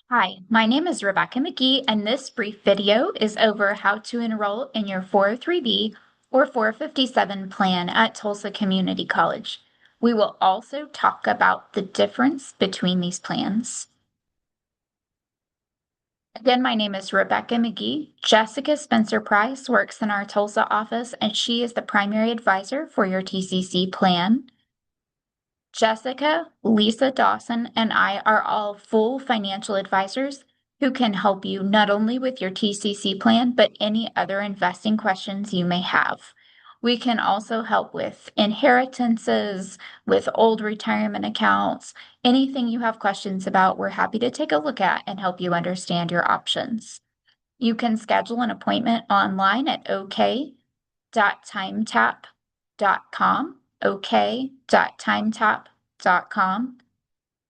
Hi, my name is Rebecca McGee, and this brief video is over how to enroll in your 403B or 457 plan at Tulsa Community College. We will also talk about the difference between these plans. Again, my name is Rebecca McGee. Jessica Spencer Price works in our Tulsa office, and she is the primary advisor for your TCC plan. Jessica, Lisa Dawson, and I are all full financial advisors who can help you not only with your TCC plan, but any other investing questions you may have. We can also help with inheritances, with old retirement accounts, anything you have questions about, we're happy to take a look at and help you understand your options. You can schedule an appointment online at ok.timetap.com, ok.timetap.com.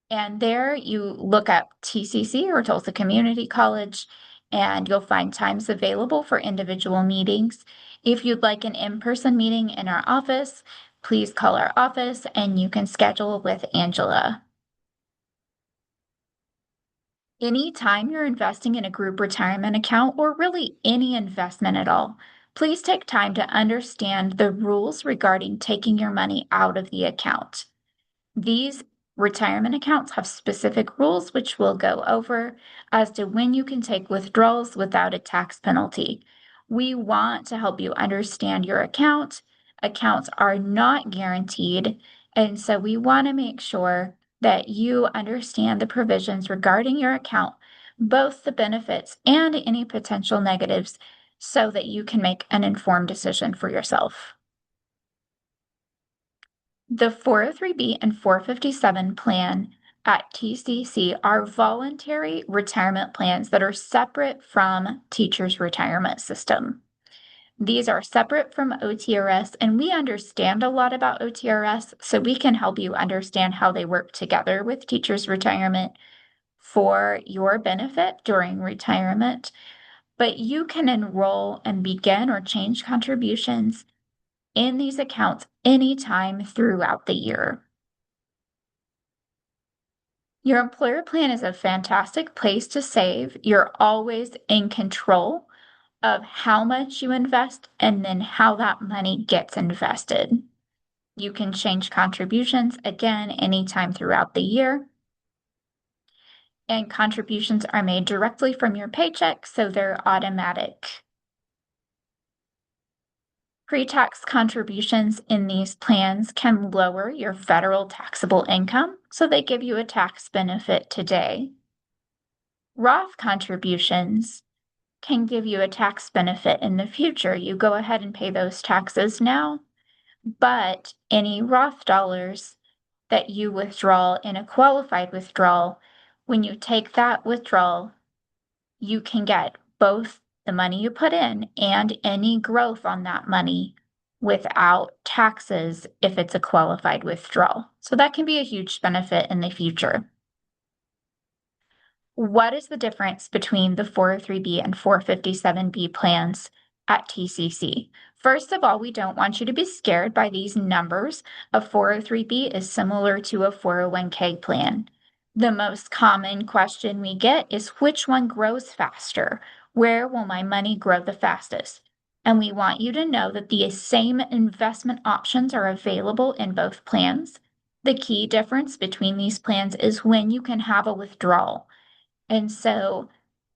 And there you look up TCC or Tulsa Community College, and you'll find times available for individual meetings. If you'd like an in-person meeting in our office, please call our office and you can schedule with Angela. Anytime you're investing in a group retirement account or really any investment at all, please take time to understand the rules regarding taking your money out of the account. These retirement accounts have specific rules, which we'll go over, as to when you can take withdrawals without a tax penalty. We want to help you understand your account. Accounts are not guaranteed, and so we want to make sure that you understand the provisions regarding your account, both the benefits and any potential negatives, so that you can make an informed decision for yourself. The 403B and 457 plan at TCC are voluntary retirement plans that are separate from teachers' retirement system. These are separate from OTRS, and we understand a lot about OTRS, so we can help you understand how they work together with teachers' retirement for your benefit during retirement. But you can enroll and begin or change contributions in these accounts anytime throughout the year. Your employer plan is a fantastic place to save. You're always in control of how much you invest and then how that money gets invested. You can change contributions again anytime throughout the year. And contributions are made directly from your paycheck, so they're automatic. Pre-tax contributions in these plans can lower your federal taxable income, so they give you a tax benefit today. Roth contributions can give you a tax benefit in the future. You go ahead and pay those taxes now, but any Roth dollars that you withdraw in a qualified withdrawal, when you take that withdrawal, you can get both the money you put in and any growth on that money without taxes if it's a qualified withdrawal. So that can be a huge benefit in the future. What is the difference between the 403B and 457B plans at TCC? First of all, we don't want you to be scared by these numbers. A 403B is similar to a 401k plan. The most common question we get is which one grows faster? Where will my money grow the fastest? And we want you to know that the same investment options are available in both plans. The key difference between these plans is when you can have a withdrawal. And so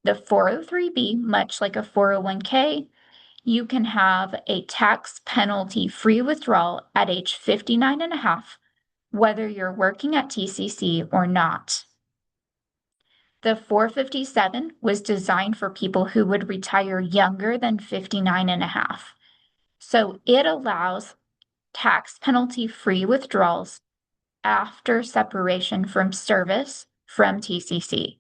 the 403B, much like a 401k, you can have a tax penalty free withdrawal at age 59 and a half, whether you're working at TCC or not. The 457 was designed for people who would retire younger than 59 and a half. So it allows tax penalty free withdrawals after separation from service from TCC.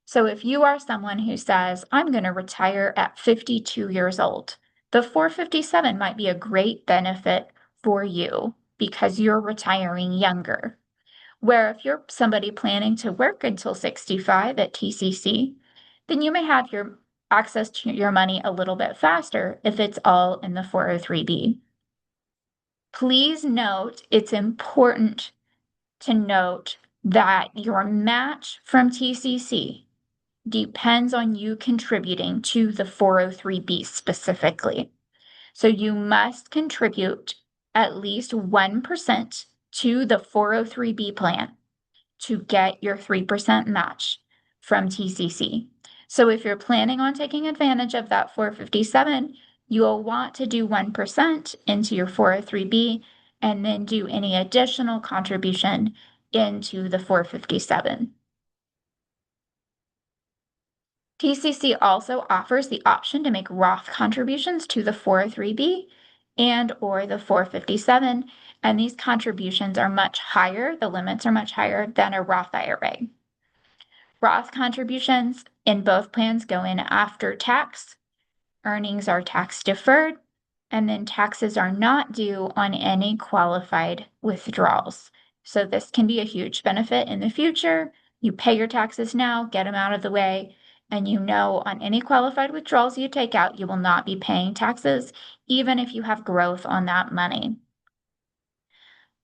So if you are someone who says, I'm going to retire at 52 years old, the 457 might be a great benefit for you because you're retiring younger. Where if you're somebody planning to work until 65 at TCC, then you may have your access to your money a little bit faster if it's all in the 403B. Please note, it's important to note that your match from TCC depends on you contributing to the 403B specifically. So you must contribute at least 1% to the 403B plan to get your 3% match from TCC. So if you're planning on taking advantage of that 457, you'll want to do 1% into your 403B and then do any additional contribution into the 457. TCC also offers the option to make Roth contributions to the 403B and or the 457, and these contributions are much higher, the limits are much higher than a Roth IRA. Roth contributions in both plans go in after tax, earnings are tax deferred, and then taxes are not due on any qualified withdrawals. So this can be a huge benefit in the future. You pay your taxes now, get them out of the way, and you know on any qualified withdrawals you take out, you will not be paying taxes, even if you have growth on that money.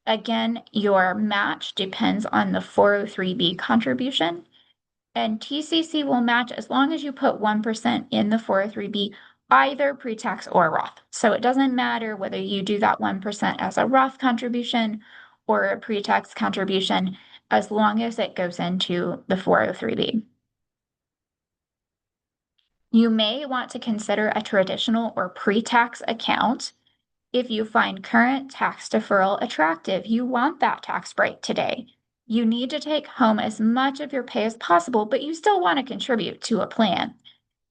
Again, your match depends on the 403B contribution, and TCC will match as long as you put 1% in the 403B, either pre-tax or Roth. So it doesn't matter whether you do that 1% as a Roth contribution or a pre-tax contribution, as long as it goes into the 403B. You may want to consider a traditional or pre-tax account. If you find current tax deferral attractive, you want that tax break today. You need to take home as much of your pay as possible, but you still want to contribute to a plan,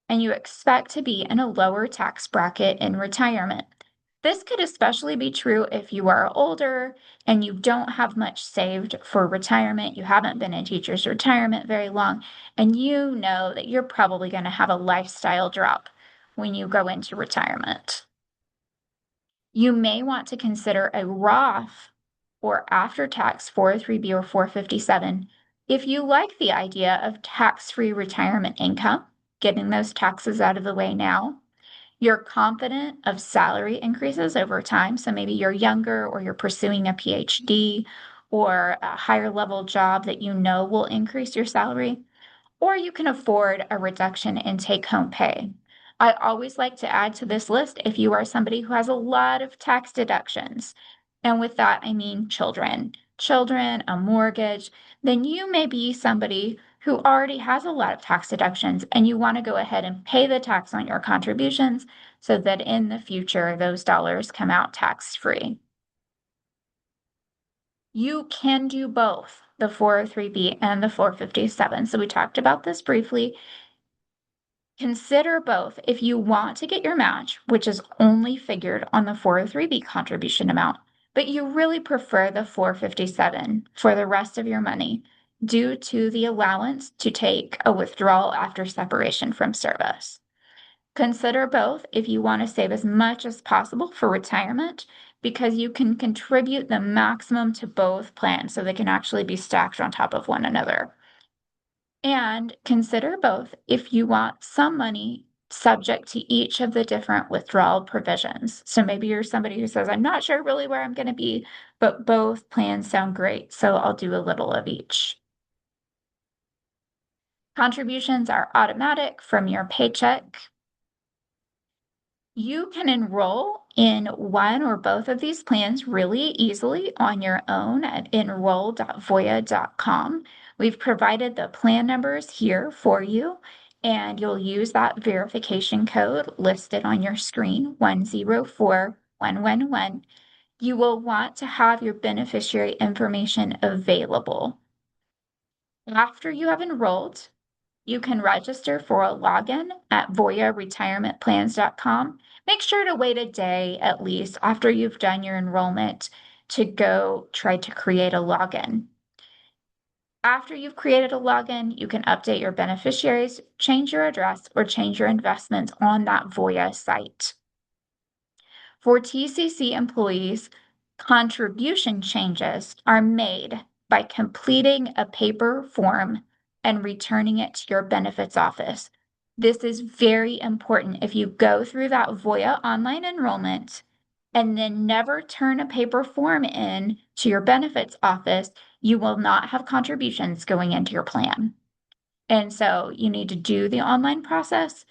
and you expect to be in a lower tax bracket in retirement. This could especially be true if you are older and you don't have much saved for retirement. You haven't been in teacher's retirement very long, and you know that you're probably going to have a lifestyle drop when you go into retirement. You may want to consider a Roth or after-tax 403B or 457 if you like the idea of tax-free retirement income, getting those taxes out of the way now. You're confident of salary increases over time, so maybe you're younger or you're pursuing a PhD or a higher level job that you know will increase your salary, or you can afford a reduction in take-home pay. I always like to add to this list if you are somebody who has a lot of tax deductions, and with that I mean children, a mortgage, then you may be somebody who already has a lot of tax deductions and you want to go ahead and pay the tax on your contributions so that in the future those dollars come out tax-free. You can do both the 403B and the 457. So we talked about this briefly. Consider both if you want to get your match, which is only figured on the 403B contribution amount, but you really prefer the 457 for the rest of your money due to the allowance to take a withdrawal after separation from service. Consider both if you want to save as much as possible for retirement, because you can contribute the maximum to both plans so they can actually be stacked on top of one another. And consider both if you want some money subject to each of the different withdrawal provisions. So maybe you're somebody who says, I'm not sure really where I'm going to be, but both plans sound great, so I'll do a little of each. Contributions are automatic from your paycheck. You can enroll in one or both of these plans really easily on your own at enroll.voya.com. We've provided the plan numbers here for you, and you'll use that verification code listed on your screen, 104111. You will want to have your beneficiary information available. After you have enrolled, you can register for a login at voyaretirementplans.com. Make sure to wait a day at least after you've done your enrollment to go try to create a login. After you've created a login, you can update your beneficiaries, change your address, or change your investments on that Voya site. For TCC employees, contribution changes are made by completing a paper form and returning it to your benefits office. This is very important. If you go through that Voya online enrollment and then never turn a paper form in to your benefits office, you will not have contributions going into your plan. And so you need to do the online process,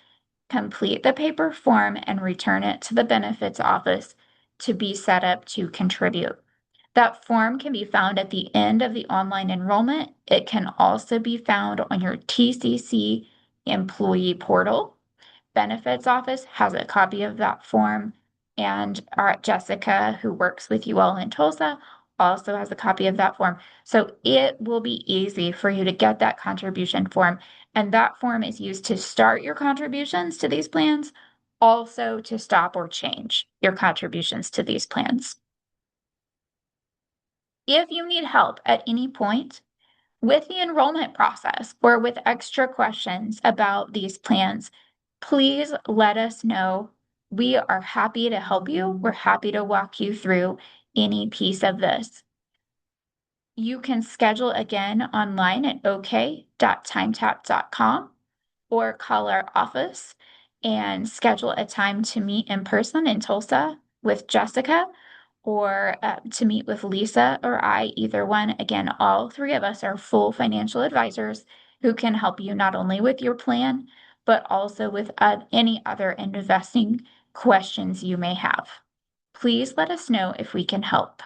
complete the paper form, and return it to the benefits office to be set up to contribute. That form can be found at the end of the online enrollment. It can also be found on your TCC employee portal. Benefits office has a copy of that form, and our Jessica, who works with you all in Tulsa, also has a copy of that form. So it will be easy for you to get that contribution form, and that form is used to start your contributions to these plans, also to stop or change your contributions to these plans. If you need help at any point with the enrollment process or with extra questions about these plans, please let us know. We are happy to help you. We're happy to walk you through any piece of this. You can schedule again online at ok.timetap.com or call our office and schedule a time to meet in person in Tulsa with Jessica or to meet with Lisa or I, either one. Again, all three of us are full financial advisors who can help you not only with your plan, but also with any other investing questions you may have. Please let us know if we can help.